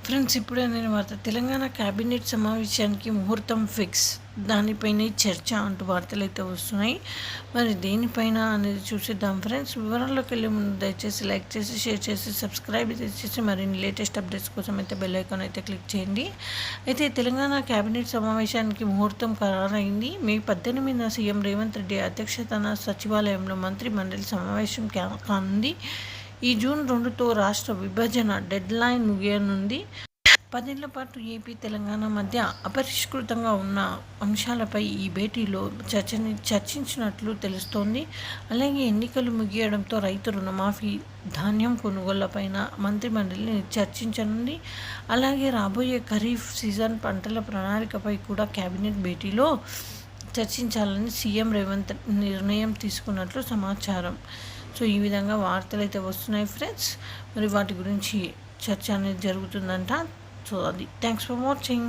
Friends, ఇప్పుడే నేను వార్త తెలంగాణ కేబినెట్ సమావేశానికి ముహూర్తం ఫిక్స్, దానిపైన చర్చ అంటూ వార్తలు అయితే వస్తున్నాయి. మరి దేనిపైన అనేది చూసిద్దాం ఫ్రెండ్స్. వివరాల్లోకి వెళ్ళే ముందు దయచేసి లైక్ చేసి, షేర్ చేసి, సబ్స్క్రైబ్ చేసి మరిన్ని లేటెస్ట్ అప్డేట్స్ కోసం అయితే బెల్ ఐకాన్ అయితే క్లిక్ చేయండి. అయితే తెలంగాణ కేబినెట్ సమావేశానికి ముహూర్తం ఖరారైంది. మే 18న సీఎం రేవంత్ రెడ్డి అధ్యక్షతన సచివాలయంలో మంత్రి మండలి సమావేశం కానుంది. ఈ జూన్ 2తో రాష్ట్ర విభజన డెడ్ లైన్ ముగియనుంది. 10 ఏళ్ల పాటు ఏపీ, తెలంగాణ మధ్య అపరిష్కృతంగా ఉన్న అంశాలపై ఈ భేటీలో చర్చించినట్లు తెలుస్తోంది. అలాగే ఎన్నికలు ముగియడంతో రైతు రుణమాఫీ, ధాన్యం కొనుగోళ్లపైన మంత్రిమండలి చర్చించనుంది. అలాగే రాబోయే ఖరీఫ్ సీజన్ పంటల ప్రణాళికపై కూడా కేబినెట్ భేటీలో చర్చించాలని సీఎం రేవంత్ నిర్ణయం తీసుకున్నట్లు సమాచారం. సో ఈ విధంగా వార్తలు అయితే వస్తున్నాయి ఫ్రెండ్స్. మరి వాటి గురించి చర్చ అనేది జరుగుతుందంట. సో అది. Thanks for watching.